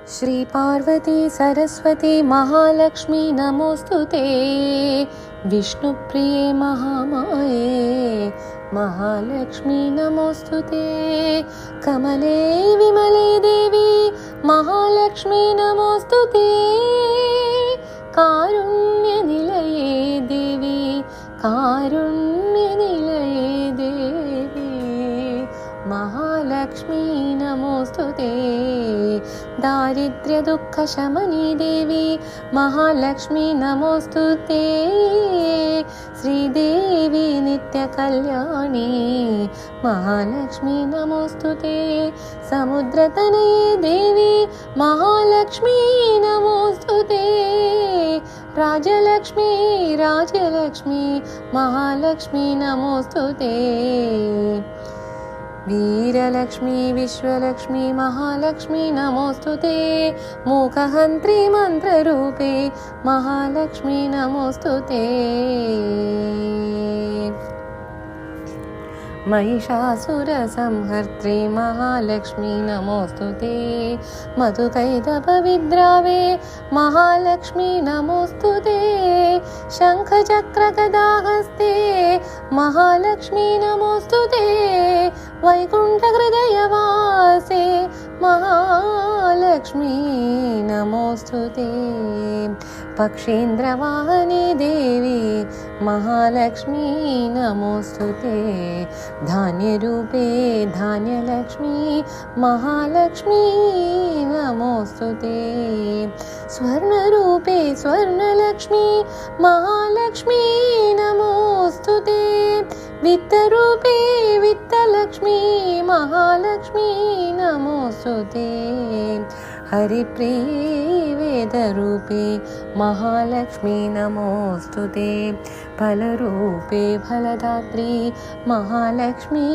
श्री पार्वती सरस्वती महालक्ष्मी नमोस्तुते। विष्णुप्रिये महामाये महालक्ष्मी नमोस्तुते। कमले विमले देवी महालक्ष्मी नमोस्तुते। कारुण्यनिलये देवी कारुण्यनिलये देवी महालक्ष्मी नमोस्तुते। दारिद्र्य दुःख शमनी देवी महालक्ष्मी नमोस्तुते। श्रीदेवी नित्य कल्याणी महालक्ष्मी नमोस्तुते। समुद्रतनये देवी महालक्ष्मी नमोस्तुते। राजलक्ष्मी राजलक्ष्मी महालक्ष्मी नमोस्तुते। वीरलक्ष्मी विश्वलक्ष्मी महालक्ष्मी नमोस्तुते। मूकहन्त्री मन्त्ररूपे महालक्ष्मी नमोस्तुते। महिषासुरसंहर्त्री महालक्ष्मी नमोस्तुते। मधुकैटभविद्रावे महालक्ष्मी नमोस्तुते। शङ्खचक्रगदाहस्ते महालक्ष्मी नमोस्तुते। वैकुण्ठहृदयवासे महालक्ष्मी नमोस्तुते। पक्षीन्द्रवाहने देवी महालक्ष्मी नमोस्तुते। धान्यरूपे धान्यलक्ष्मी महालक्ष्मी नमोस्तुते। स्वर्णरूपे स्वर्णलक्ष्मी महालक्ष्मी नमोस्तुते। वित्तरूपे वित्तलक्ष्मी महालक्ष्मी नमोस्तुते। हरिप्रिये वेदरूपे महालक्ष्मी नमोस्तुते। फलरूपे फलदात्री महालक्ष्मी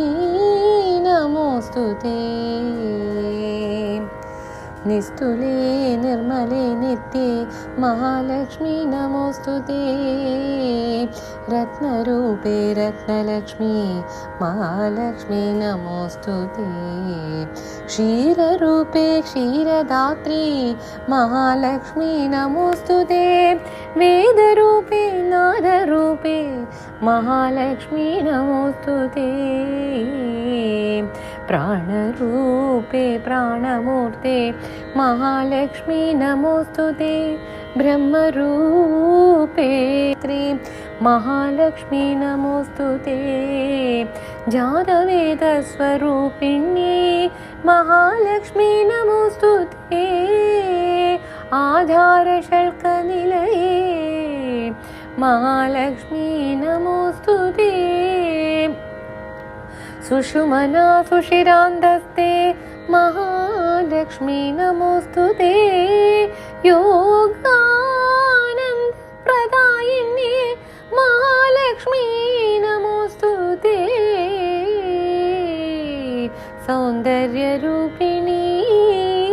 नमोस्तुते। निस्तुले निर्मले नित्ये महालक्ष्मी नमोस्तुते। रत्नरूपे रत्नलक्ष्मी महालक्ष्मी नमोस्तुते। क्षीररूपे क्षीरदात्री महालक्ष्मी नमोस्तुते। वेदरूपे नादरूपे महालक्ष्मी नमोस्तुते। प्राणरूपे प्राणमूर्ते महालक्ष्मी नमोस्तुते। ब्रह्मरूपे महालक्ष्मी नमोस्तुते। जातवेदस्वरूपिण्ये महालक्ष्मी नमोस्तुते। आधारशल्कनिलये महालक्ष्मी नमोस्तुते। सुषुमना सुशिरान्धस्ते महालक्ष्मी नमोस्तुते। योगानन्दप्रदायिन्ये महालक्ष्मी नमोस्तुते। सौन्दर्यरूपिणी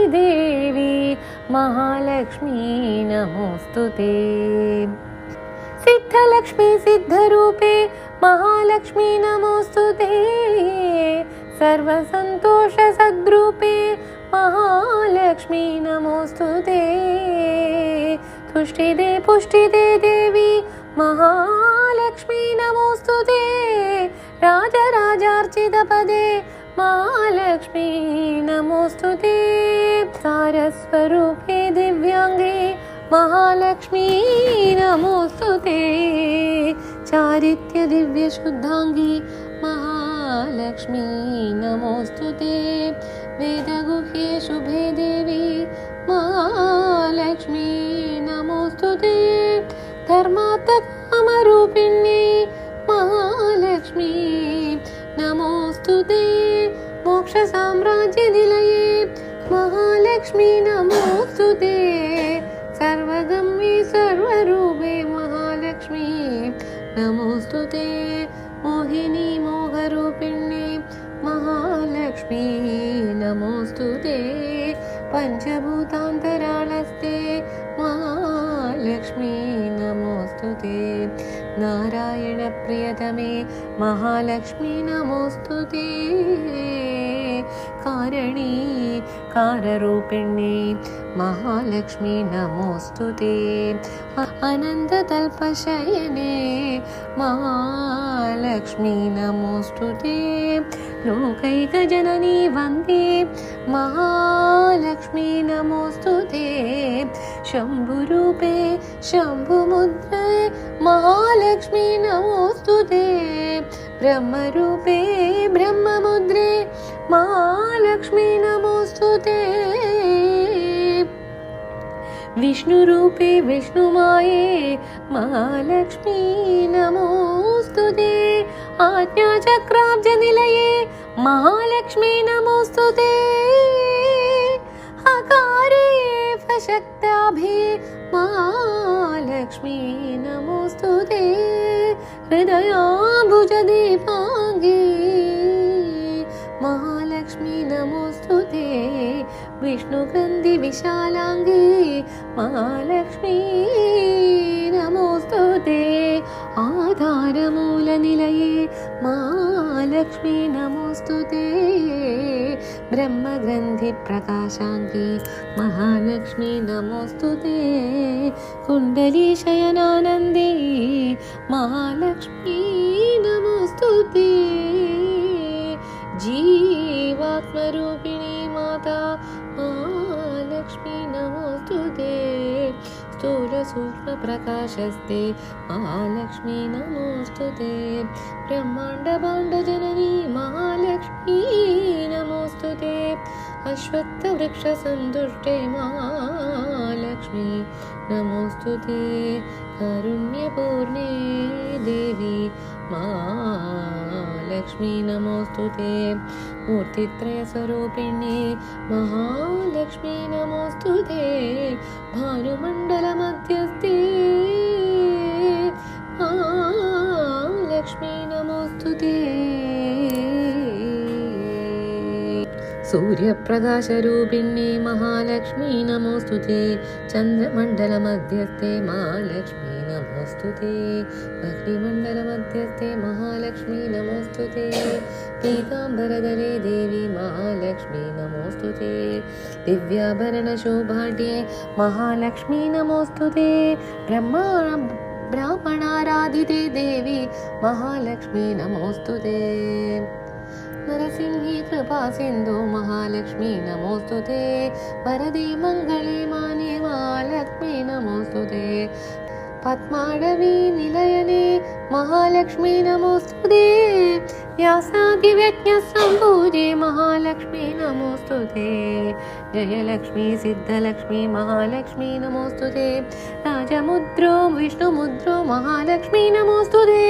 देवी महालक्ष्मी नमोस्तुते। सिद्धलक्ष्मी सिद्धरूपे महालक्ष्मी नमोस्तुते। सर्वसन्तोषसद्रूपे महालक्ष्मी नमोस्तुते। तुष्टिदे पुष्टिदे देवी महालक्ष्मी नमोस्तुते। राजराजार्चितपदे महालक्ष्मी नमोस्तुते। सारस्वरूपे दिव्याङ्गे महालक्ष्मी नमोस्तुते। चारित्र्य दिव्य शुद्धांगी महालक्ष्मी नमोस्तुते। वेदगुह्ये शुभे देवी महालक्ष्मी नमोस्तुते। धर्मार्थकामरूपिण्ये महालक्ष्मी नमोस्तुते। मोक्षसाम्राज्यनिलये महालक्ष्मी नमोस्तुते। सर्वगम्ये सर्वरूपे महालक्ष्मी नमोस्तुते। मोहिनी मोहरूपिण्ये महालक्ष्मी नमोस्तुते। पंचभूतान्तराळस्ते महालक्ष्मी नमोस्तुते। नारायणप्रियतमे महालक्ष्मी नमोस्तुते। कारणी काररूपिण्ये महालक्ष्मी नमोऽस्तुते अनन्ततल्पशयने महालक्ष्मी नमोऽस्तुते लोकैकजननी वन्दे महालक्ष्मी नमोऽस्तुते शम्भुरूपे शम्भुमुद्रे महालक्ष्मी नमोऽस्तुते ब्रह्मरूपे ब्रह्ममुद्रे महालक्ष्मी नमोऽस्तुते विष्णुरूपे विष्णुमाये महालक्ष्मी नमोऽस्तुते आज्ञाचक्राब्जनिलये महालक्ष्मी नमोऽस्तुते अकारे फशक्ताभे महालक्ष्मी नमोऽस्तुते हृदयाम्बुजदीपाङ्गे महालक्ष्मी नमोऽस्तुते विष्णुगन्धि विशालाङ्गी महालक्ष्मी नमोऽस्तुते आधारमूलनिलये महालक्ष्मी नमोऽस्तुते ब्रह्मग्रन्थि प्रकाशाङ्गी महालक्ष्मी नमोऽस्तुते कुण्डली शयनानन्दे महालक्ष्मी नमोऽस्तुते जीवात्मरूपिणी माता महालक्ष्मी नमोऽस्तुते स्थूलसूक्ष्मप्रकाशस्ते महालक्ष्मी नमोऽस्तुते ब्रह्माण्डभाण्डजननी महालक्ष्मी नमोऽस्तुते अश्वत्थवृक्षसन्तुष्टे महालक्ष्मी नमोऽस्तुते कारुण्यपूर्णे देवी महालक्ष्मी नमोऽस्तुते मूर्तित्रयस्वरूपिण्ये महालक्ष्मी नमोऽस्तुते भानुमण्डलमध्यस्थे महालक्ष्मी नमोऽस्तुते सूर्यप्रकाशरूपिण्ये महालक्ष्मी नमोऽस्तुते चन्द्रमण्डलमध्यस्थे महालक्ष्मी नमोऽस्तुते अग्निमण्डलमध्यस्थे महालक्ष्मी नमोऽस्तुते पीताम्बरधरे देवी महालक्ष्मी नमोऽस्तुते दिव्याभरणशोभाढ्ये महालक्ष्मी नमोऽस्तुते ब्राह्मणाराधिते देवी महालक्ष्मी नमोऽस्तुते नरसिंही कृपा सिन्धु महालक्ष्मी नमोऽस्तुते वरदे मङ्गले माने महालक्ष्मी नमोऽस्तुते पद्माडवी निलयने महालक्ष्मी नमोऽस्तुते व्यासादिव्यज्ञसम्भूजे महालक्ष्मी नमोऽस्तुते जयलक्ष्मी सिद्धलक्ष्मी महालक्ष्मी नमोऽस्तुते राजमुद्रो विष्णुमुद्रो महालक्ष्मी नमोऽस्तुते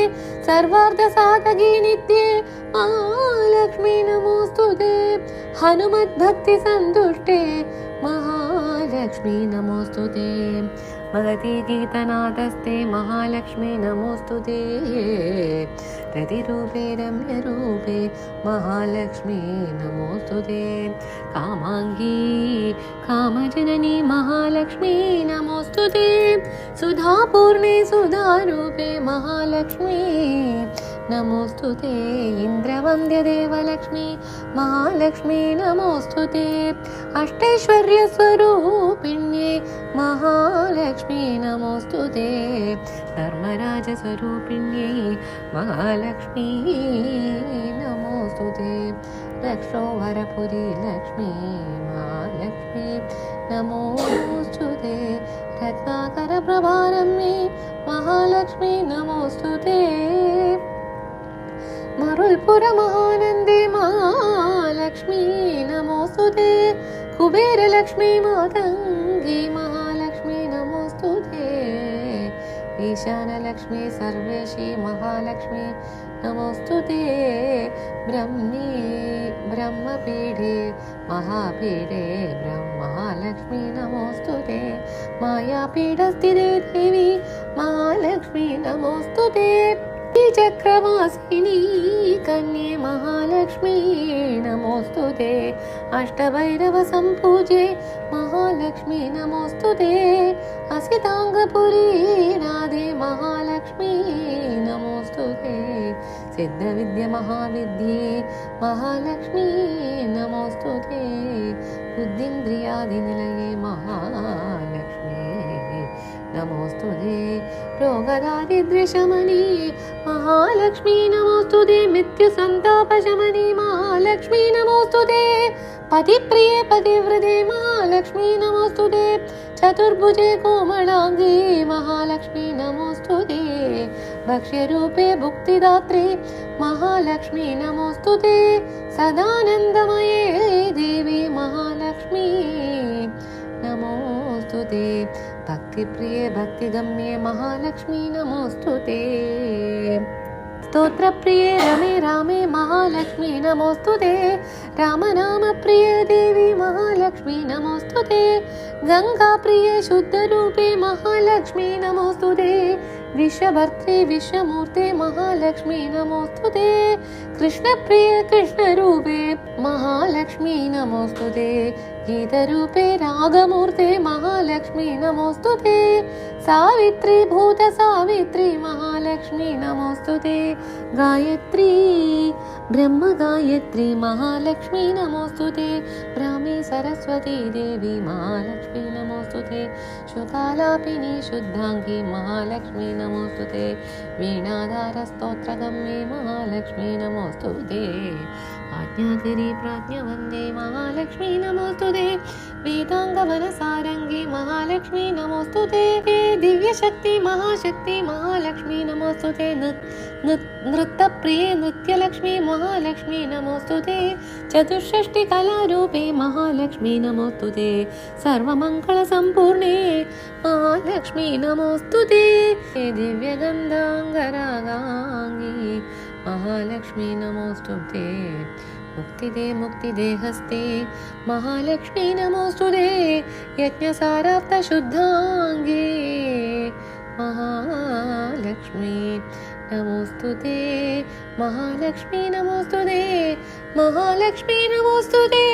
सर्वार्थसाधकी नित्ये महालक्ष्मी नमोऽस्तुते हनुमद्भक्तिसन्तुष्टे महालक्ष्मी नमोऽस्तुते महती गीतनादस्ते महालक्ष्मी नमोऽस्तुते रतिरूपे रम्यरूपे महालक्ष्मी नमोऽस्तुते कामाङ्गी कामजननी महालक्ष्मी नमोऽस्तुते सुधापूर्णे सुधारूपे महालक्ष्मी नमोऽस्तुते इन्द्रवन्द्यदेवलक्ष्मी महालक्ष्मी नमोऽस्तुते अष्टैश्वर्यस्वरूपिण्ये महालक्ष्मी नमोऽस्तुते धर्मराजस्वरूपिण्ये महालक्ष्मी नमोऽस्तुते लक्ष्मीवरपुरी लक्ष्मी महालक्ष्मी नमोऽस्तुते रत्नाकरप्रभारम्ये महालक्ष्मी नमोऽस्तुते मरुल्पुरमहानन्दे महालक्ष्मी नमोऽस्तुते कुबेरलक्ष्मी मातङ्गी महालक्ष्मी नमोऽस्तुते ईशानलक्ष्मी सर्वेशी महालक्ष्मी नमोऽस्तुते ब्रह्मपीठे महापीठे महालक्ष्मी नमोऽस्तुते मायापीठस्थिते देवी महालक्ष्मी नमोऽस्तुते चक्रवासिनी कन्ये महालक्ष्मी नमोऽस्तुते अष्टभैरवसम्पूजे महालक्ष्मी नमोऽस्तुते असिताङ्गपुरी नादे महालक्ष्मी नमोऽस्तुते सिद्धविद्य महाविद्ये महालक्ष्मी नमोस्तुते बुद्धिन्द्रियादिनिलये महालक्ष्मी नमोस्तुते रोगदारिद्र्यशमनी महालक्ष्मी नमोस्तुते मृत्युसन्तापशमनी महालक्ष्मी नमोस्तुते पतिप्रिये पतिव्रते महालक्ष्मी नमोस्तुते चतुर्भुजे कोमलांगे महालक्ष्मी नमोस्तुते भक्ष्यरूपे भुक्तिदात्रे महालक्ष्मी नमोस्तुते सदानन्दमये देवी महालक्ष्मी नमोस्तुते भक्तिप्रिये भक्तिगम्ये महालक्ष्मी नमोस्तुते स्तोत्रप्रिये रमे रामे महालक्ष्मी नमोस्तुते रामनामप्रिये देवी महालक्ष्मी नमोस्तुते गंगाप्रिये शुद्धरूपे महालक्ष्मी नमोस्तुते विश्वभर्त्रे विश्वमूर्ते महालक्ष्मी नमोस्तुते कृष्णप्रिये कृष्णरूपे महालक्ष्मी नमोस्तुते गीतरूपे रागमूर्ते महालक्ष्मी नमोस्तुते सावित्री भूत सावित्री महालक्ष्मी नमोस्तुते गायत्री ब्रह्म गायत्री महालक्ष्मी नमोस्तुते ब्राह्मी सरस्वती देवी महालक्ष्मी नमोस्तुते शुकालापिनी शुद्धांगी महालक्ष्मी नमोस्तुते वीणाधारस्तोत्रगम्ये महालक्ष्मी नमोस्तुते आज्ञाकरी प्राज्ञवन्दे महालक्ष्मी नमोस्तुते वेदांगवनसारंगी महालक्ष्मी नमोस्तुते दिव्यशक्ति महाशक्ति महालक्ष्मी नमोस्तुते नृत्यप्रिये नृत्यलक्ष्मी महालक्ष्मी नमोस्तुते चतुष्षष्टि कलारूपे महालक्ष्मी नमोस्तुते सर्वमङ्गलसम्पूर्णे महालक्ष्मी नमोस्तुते दिव्यगन्धाङ्गरागाङ्गी महालक्ष्मी नमोस्तुते मुक्तिदे मुक्तिदेहस्ते महालक्ष्मी नमोस्तुते यज्ञसाराप्तशुद्धाङ्गे महालक्ष्मी नमोस्तुते महालक्ष्मी नमोस्तुते महालक्ष्मी नमोस्तुते